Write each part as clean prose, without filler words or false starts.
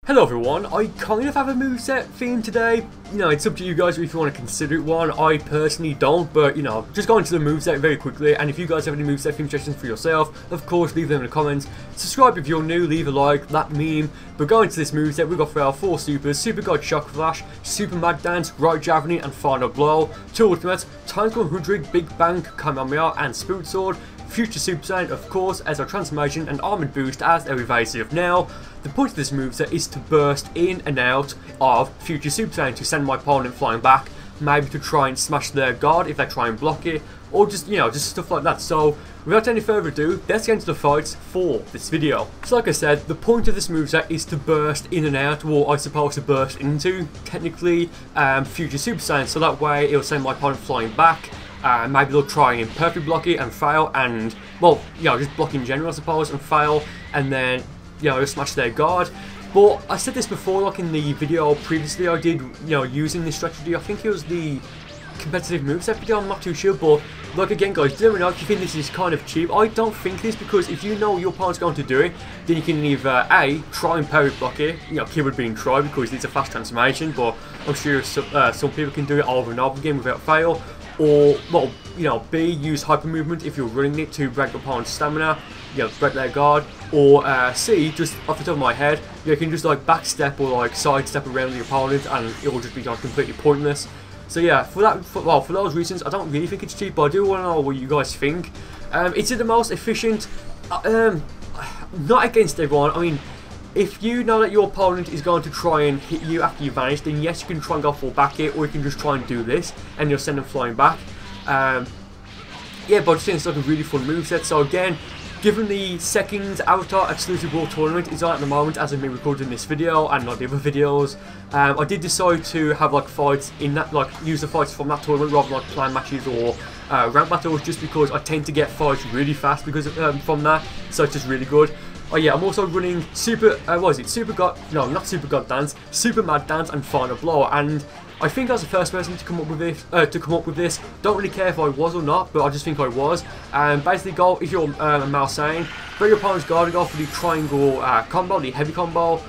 Hello everyone, I kind of have a moveset theme today. You know, it's up to you guys if you want to consider it one. I personally don't, but you know, just go into the moveset very quickly, and if you guys have any moveset theme suggestions for yourself, of course leave them in the comments. Subscribe if you're new, leave a like, that meme. But going into this moveset, we've got for our 4 supers: Super God Shock Flash, Super Mad Dance, Right Javelin and Final Blow, 2 ultimates, times 100, Big Bang, Kamehameha and Spirit Sword, Future Super Saiyan, of course, as our transformation, and Armored Boost as their evasive. Now, the point of this moveset is to burst in and out of Future Super Saiyan to send my opponent flying back, maybe to try and smash their guard if they try and block it, or just, you know, just stuff like that. So, without any further ado, let's get into the fights for this video. So like I said, the point of this moveset is to burst in and out, or I suppose to burst into, technically, Future Super Saiyan, so that way it'll send my opponent flying back. Maybe they'll try and perfect block it and fail, and, well, you know, just block in general I suppose, and fail, and then, you know, smash their guard. But I said this before, like in the video previously I did, you know, using this strategy. I think it was the competitive moveset video, I'm not too sure, but like again guys, let me know if you think this is kind of cheap. I don't think this, because if you know your opponent's going to do it, then you can either A, try and parry block it, you know, keyword being try because it's a fast transformation, but I'm sure some people can do it over and over again without fail. Or, well, you know, B, use hyper movement if you're running it to break the opponent's stamina, you know, break their guard. Or C, just off the top of my head, you can just like backstep or like sidestep around the opponent, and it will just be like completely pointless. So yeah, for those reasons, I don't really think it's cheap, but I do want to know what you guys think. Is it the most efficient? Not against everyone. I mean, if you know that your opponent is going to try and hit you after you vanish, then yes, you can try and go full back it, or you can just try and do this, and you'll send them flying back. Yeah, but I just think it's like a really fun moveset. So again, given the second Avatar Exclusive World Tournament is on at the moment as I've been recording this video and not the other videos, I did decide to have like fights in that, like use the fights from that tournament rather than like plan matches or rank battles, just because I tend to get fights really fast because from that, so it's just really good. Oh yeah, I'm also running Super God Dance, Super Mad Dance and Final Blow, and I think I was the first person to come up with this. Don't really care if I was or not, but I just think I was. And basically, go if you're a Mao Saiyan, break your opponent's guard, go for the triangle combo, the heavy combo.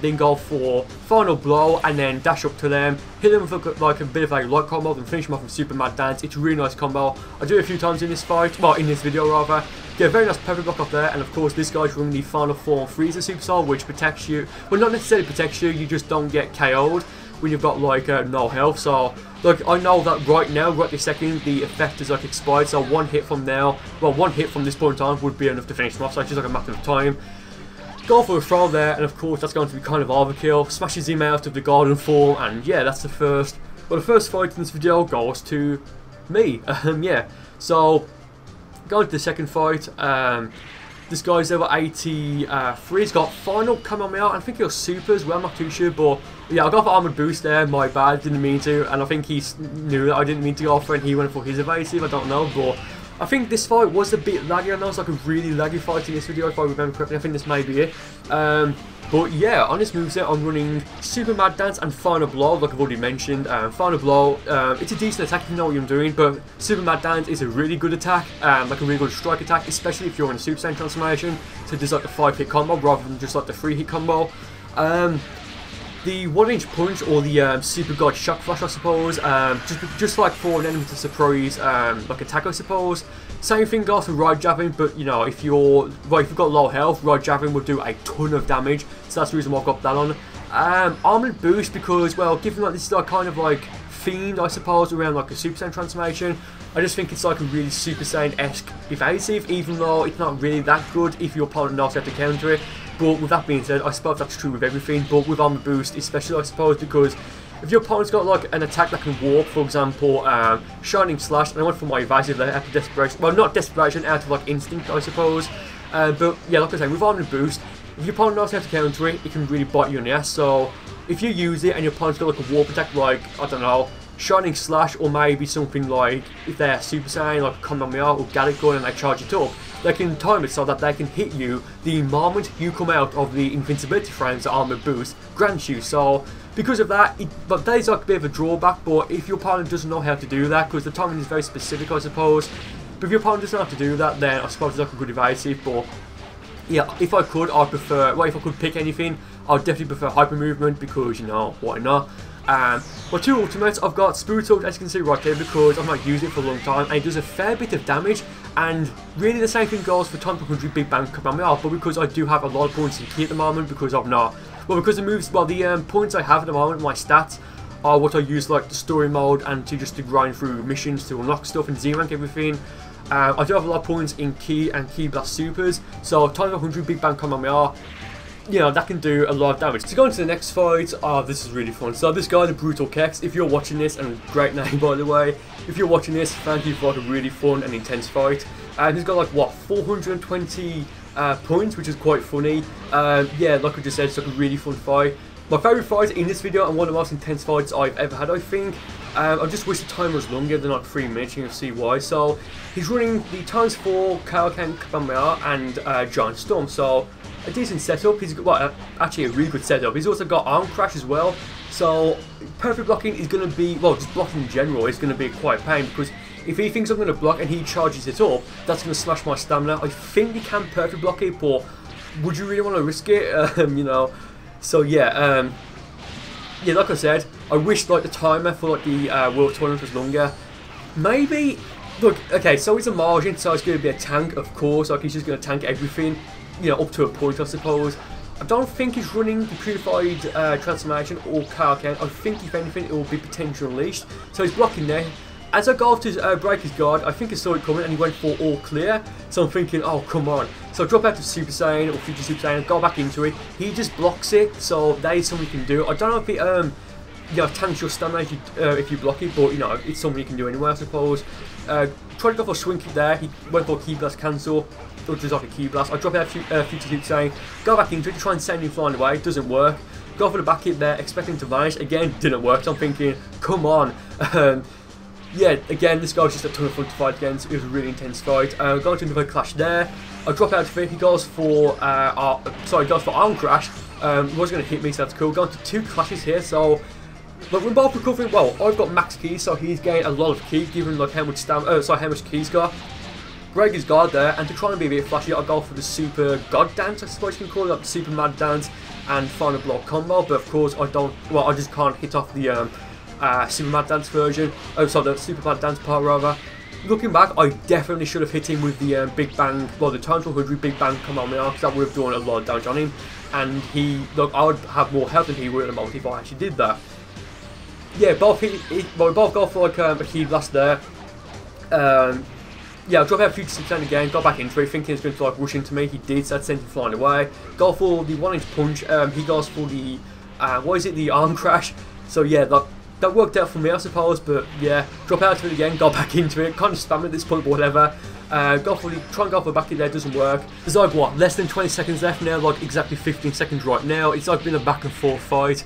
Then go for Final Blow, and then dash up to them, hit them with like a bit of a light combo, then finish them off with Super Mad Dance. It's a really nice combo. I do it a few times in this fight, well, in this video rather. Get a very nice perfect block off there, and of course this guy's running the Final Form Frieza Super Soul, which protects you. Well, not necessarily protects you, you just don't get KO'd when you've got like no health. So look, I know that right now, right this second, the effect is like expired, so one hit from now, well, one hit from this point on would be enough to finish them off, so it's just like a matter of time. Go for a throw there, and of course that's going to be kind of overkill. Smashes him out of the garden form, and yeah, that's the first. Well, the first fight in this video goes to me. Yeah. So going to the second fight. This guy's level 83. He's got Final Kamehameha. I think he was Super as well. I'm not too sure, but yeah, I got for Armored Boost there. My bad, didn't mean to, and I think he knew that I didn't mean to go for it, and he went for his evasive. I don't know, but I think this fight was a bit laggy. I know it's like a really laggy fight in this video, if I remember correctly. I think this may be it. But yeah, on this moveset, I'm running Super Mad Dance and Final Blow, like I've already mentioned. Final Blow, it's a decent attack if you know what you're doing, but Super Mad Dance is a really good attack, like a really good strike attack, especially if you're in a Super Saiyan transformation. So there's like a 5-hit combo rather than just like the 3-hit combo. The 1-inch punch, or the Super God Shock Flash, I suppose, just like for an enemy to surprise like attack, I suppose. Same thing goes for Right Javelin, but you know, if you've got low health, Right Javelin will do a ton of damage, so that's the reason why I've got that on. Armored Boost, because, well, given that this is like kind of like themed, I suppose, around like a Super Saiyan transformation, I just think it's like a really Super Saiyan-esque evasive, even though it's not really that good if your opponent knows how to counter it. But with that being said, I suppose that's true with everything, but with Armored Boost especially, I suppose, because if your opponent's got like an attack that can warp, for example, Shining Slash, and I went for my evasive there out of desperation, well, not desperation, out of like instinct, I suppose. But yeah, like I say, with Armored Boost, if your opponent knows how to counter it, it can really bite you in the ass. So if you use it and your opponent's got like a warp attack, like, I don't know, Shining Slash, or maybe something like, if they're Super Saiyan, like Kamehameha or Gallic Gun, and they charge it up, they can time it so that they can hit you the moment you come out of the invincibility frames that Armored Boost grants you. So because of that, but that is like a bit of a drawback, but if your opponent doesn't know how to do that, because the timing is very specific, I suppose, but if your opponent doesn't know how to do that, then I suppose it's like a good evasive. But yeah, if I could, I'd prefer, well, if I could pick anything, I'd definitely prefer hyper movement because, you know, why not? My two ultimates, I've got Spirit Sword, as you can see right there, because I've not used it for a long time, and it does a fair bit of damage, and really the same thing goes for Time 100 Big Bang Kamehameha, but because I do have a lot of points in key at the moment, because I've not, well, because the moves, well, the points I have at the moment, my stats, are what I use like the story mode and to grind through missions to unlock stuff and Z-rank everything. I do have a lot of points in Key and Key Blast Supers, so Time 100 Big Bang Kamehameha, you know, that can do a lot of damage. To go into the next fight, this is really fun. So this guy, the Brutal Kex, if you're watching this, and great name by the way, if you're watching this, thank you for like a really fun and intense fight. He's got like, what, 420 points, which is quite funny. Yeah, like I just said, it's like a really fun fight. My favourite fight in this video, and one of the most intense fights I've ever had, I think. I just wish the timer was longer than like 3 minutes, you can see why. So, he's running the ×4 Kaioken Kamehameha and Giant Storm, so a decent setup. He's got, well, actually a really good setup. He's also got Arm Crash as well, so perfect blocking is going to be, well, just blocking in general is going to be quite a pain, because if he thinks I'm going to block and he charges it up, that's going to slash my stamina. I think you can perfect block it, but would you really want to risk it, you know? So yeah, yeah, like I said, I wish like the timer for like the World Tournament was longer. Maybe, look, okay, so it's a margin, so it's going to be a tank, of course, like he's just going to tank everything, you know, up to a point, I suppose. I don't think he's running the Purified Transformation or Kaioken. I think if anything, it will be Potential Unleashed. So he's blocking there. As I go to break his guard, I think I saw it coming and he went for all clear. So I'm thinking, oh, come on. So I drop out to Super Saiyan or Future Super Saiyan, go back into it. He just blocks it, so that is something you can do. I don't know if it you know, tanks your stamina if you block it, but you know, it's something you can do anyway, I suppose. Tried to go for a swing kick there. He went for a Key Blast cancel, which is like a Key Blast. I drop out Future Super Saiyan, go back into it, try and send him flying away. It doesn't work. Go for the back hit there, expecting to vanish. Again, didn't work. So I'm thinking, come on. Yeah, again, this guy was just a ton of fun to fight against. It was a really intense fight. Going to another clash there. I drop out of it. He goes for Arm Crash. He was going to hit me, so that's cool. Going to 2 clashes here, so but we're both recovering. Well, I've got max keys, so he's gained a lot of keys, given like how much how much keys got. Break his guard there, and to try and be a bit flashy, I'll go for the Super God Dance, I suppose you can call it, like the Super Mad Dance and Final Blow combo. But of course, I just can't hit off the Super Mad Dance version. Oh, sorry, the Super Mad Dance part rather. Looking back, I definitely should have hit him with the Big Bang, well, the Time 100 Big Bang Kamehameha, because that would have done a lot of damage on him. And look, I would have more health than he would at the moment if I actually did that. Yeah, both both go for like a Key Blast there. Yeah, I'll drop out Future Super Saiyan again, got back into it, thinking he's going to like rush into me. He did, so that sent him flying away. Go for the 1-inch punch. He goes for the the Arm Crash. So yeah, that worked out for me, I suppose. But yeah, drop out of it again, go back into it, kind of spam at this point, but whatever. Try and go for the back in there, doesn't work. There's like what, less than 20 seconds left now, like exactly 15 seconds right now. It's like been a back and forth fight.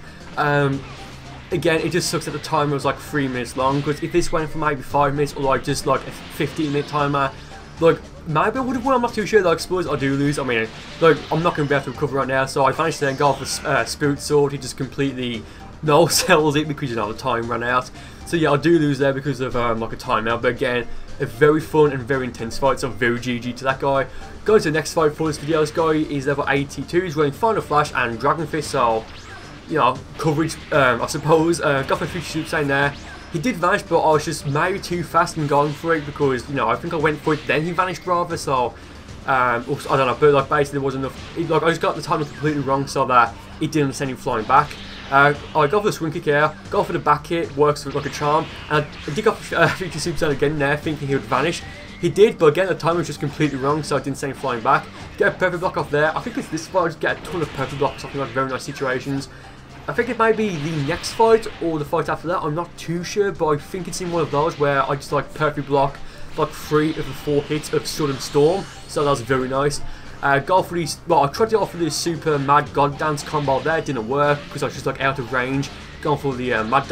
Again, it just sucks that the timer was like 3 minutes long, because if this went for maybe 5 minutes or like just like a 15-minute timer, like maybe I would have won. I'm not too sure. Like, I suppose I do lose. I mean, like, I'm not going to be able to recover right now, so I managed to then go for Spirit Sword. He just completely no sells it because, you know, the time ran out. So yeah, I do lose there because of like a timeout. But again, a very fun and very intense fight, so very GG to that guy. Going to the next fight for this video, this guy is level 82. He's running Final Flash and Dragon Fist, so, you know, coverage, I suppose. Got for Future Super Saiyan there. He did vanish, but I was just maybe too fast in going for it because, you know, I think I went for it, then he vanished rather, so, I don't know, but like basically there wasn't enough, like I just got the timing completely wrong so that it didn't send him flying back. I go for the swing kick here, go for the back hit, works with like a charm, and I did go for Future Super Saiyan again there, thinking he would vanish. He did, but again the timing was just completely wrong, so I didn't send him flying back. Get a perfect block off there. I think it's this fight, I just get a ton of perfect blocks off in like very nice situations. I think it may be the next fight or the fight after that, I'm not too sure, but I think it's in one of those where I just like perfect block like 3 of the 4 hits of Sun and Storm, so that was very nice. Go for these, well, I tried to go for the Super Mad God Dance combo there, it didn't work because I was just like out of range. Going for the Mad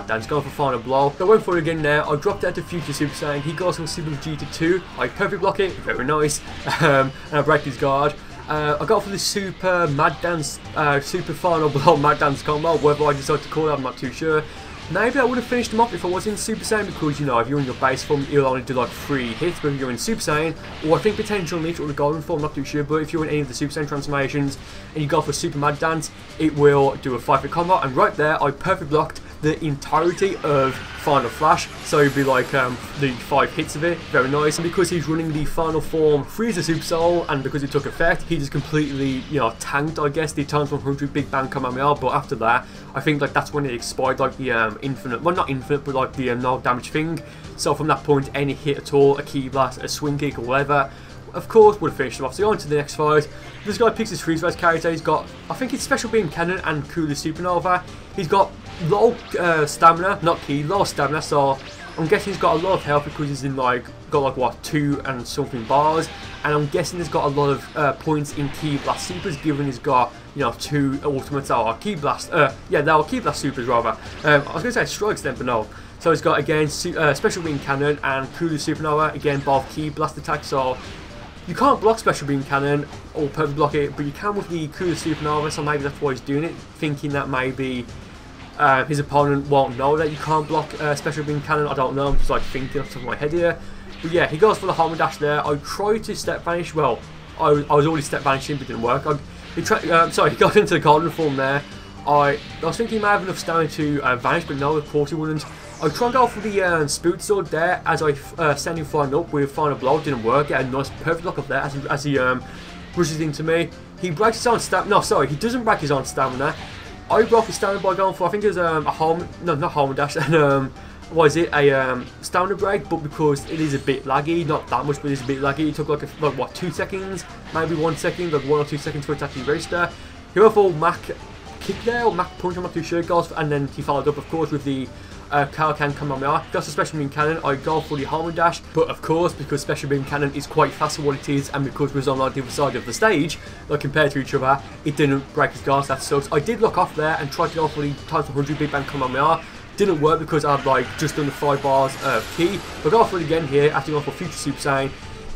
Dance, going for Final Blow. I went for it again there, I dropped out to Future Super Saiyan, he goes from Super G to 2, I perfect block it, very nice, and I break his guard. I got for the Super Mad Dance, Super Final Blow Mad Dance combo, whatever I decide to call it, I'm not too sure. Maybe I would have finished him off if I was in Super Saiyan, because, you know, if you're in your base form, you'll only do like 3 hits, but if you're in Super Saiyan, or I think potential Elite or the Golden form, not too sure, but if you're in any of the Super Saiyan transformations, and you go for Super Mad Dance, it will do a 5-hit combo, and right there, I perfectly blocked the entirety of Final Flash, so it'd be like the 5 hits of it, very nice. And because he's running the final form Frieza Super Soul, and because it took effect, he just completely, you know, tanked, I guess, the times 100 Big Bang Kamehameha. But after that, I think like that's when it expired, like the infinite, well not infinite, but like the no damage thing. So from that point, any hit at all, a Ki Blast, a swing kick, or whatever, of course would have finished him off. So on to the next fight. This guy picks his Frieza's character. He's got, I think it's Special Beam Cannon and Cooler Supernova. He's got low stamina, not Ki, low stamina, so I'm guessing he's got a lot of health because he's in like, got like what, 2 and something bars, and I'm guessing he's got a lot of points in Ki Blast Supers, given he's got, you know, 2 ultimates or Ki Blast, yeah, they are Ki Blast Supers rather. I was going to say strikes then, but no. So he's got again Special Beam Cannon and Cooler Supernova, again both Ki Blast attacks, so you can't block Special Beam Cannon or perfect block it, but you can with the Cooler Supernova, so maybe that's why he's doing it, thinking that maybe his opponent won't know that you can't block Special Beam Cannon. I don't know, I'm just like thinking off the top of my head here. But yeah, he goes for the Harmon Dash there. I tried to step vanish, well, I was already step vanishing, but it didn't work. He got into the Golden form there. I was thinking he might have enough stamina to vanish, but no, of course he wouldn't. I tried to go for the Spoot Sword there as I send him flying up with Final Blow. Didn't work. Get a nice perfect block up there as he rushes into me. He breaks his own stamina. No, sorry, he doesn't break his own stamina. I broke his stamina by going for, I think it was a home, no, not home dash, and what is it, a stamina break, but because it is a bit laggy, not that much, but it's a bit laggy, it took like what, 2 seconds, maybe 1 second, like 1 or 2 seconds for it to actually register. He went for Mac kick there, or Mac punch, I'm not too sure, goes for, and then he followed up, of course, with the Kaioken Kamehameha. That's a Special Beam Cannon. I go for the Harmon Dash, but of course, because Special Beam Cannon is quite fast for what it is, and because we're on like the other side of the stage, like compared to each other, it didn't break his guard. That sucks. I did look off there and tried to go for the times 100 Big Bang Kamehameha. Didn't work because I'd like just done the 5 bars of Ki. But I go for it again here after going for Future Super Saiyan.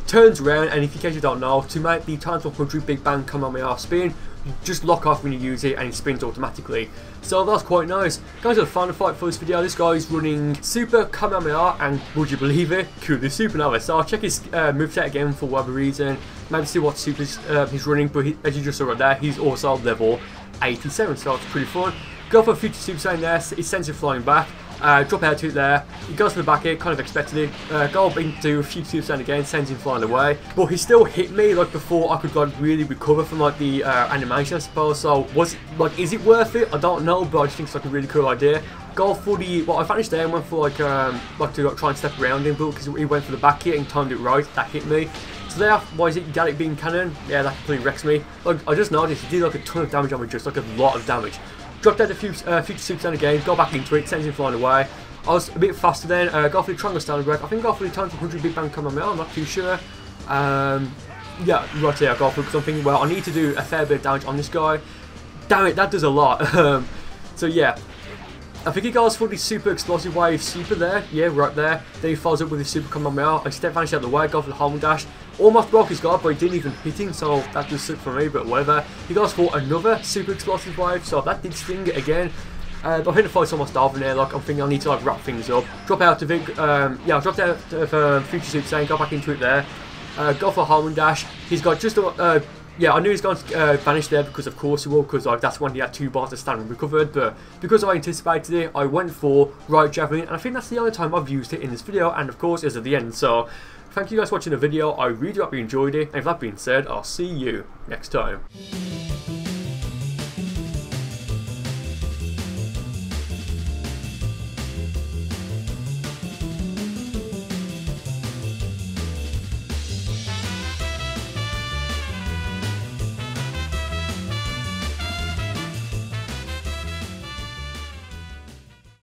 Turns around, and if in case you don't know, to make the times 100 Big Bang Kamehameha spin, you just lock off when you use it and it spins automatically. So that's quite nice. Going to the final fight for this video, this guy is running Super Kamehameha and, would you believe it, Cooler Supernova. So I'll check his moveset again for whatever reason, maybe see what supers he's running, but as you just saw right there, he's also level 87, so it's pretty fun. Go for a Future Super Saiyan there, it sends him flying back. Drop out to it there, he goes to the back here, kind of expected it, go up into a Future Super Saiyan again, sends him flying away, but he still hit me like before I could like really recover from like the animation, I suppose. So was it, like, is it worth it? I don't know, but I just think it's like a really cool idea. Go for the, well, I vanished there and went for like to try and step around him, but because he went for the back hit and timed it right, that hit me. So there, why is it Gallic Beam Cannon? Yeah, that completely wrecks me. Like, I just noticed he did like a ton of damage on me, just like a lot of damage. Dropped out the Future Super Saiyan again, go back into it, sends him flying away. I was a bit faster then, go for the Triangle Standard Break. I think go for the times 100 Big Bang Kamehameha, I'm not too sure. Yeah, right here I go for it because I'm thinking, well, I need to do a fair bit of damage on this guy. Damn it, that does a lot. So yeah, I think he goes for the Super Explosive Wave Super there, yeah, right there. Then he follows up with the Super Kamehameha. I step vanish out of the way, go for the Harmon Dash. Almost broke his guard, but he didn't even hit him, so that just sucked for me, but whatever. He goes for another Super Explosive Wave, so that did sting it again. But I think the fight's almost over there, like I'm thinking I need to like wrap things up. Drop out of it, yeah, I dropped out of Future Super Saiyan, go back into it there. Go for Harmon Dash. He's got just a, yeah, I knew he was going to vanish there because of course he will, because like that's when he had 2 bars to stand and recovered, but because I anticipated it, I went for Right Javelin, and I think that's the only time I've used it in this video, and of course it's at the end, so thank you guys for watching the video. I really hope you enjoyed it, and with that being said, I'll see you next time.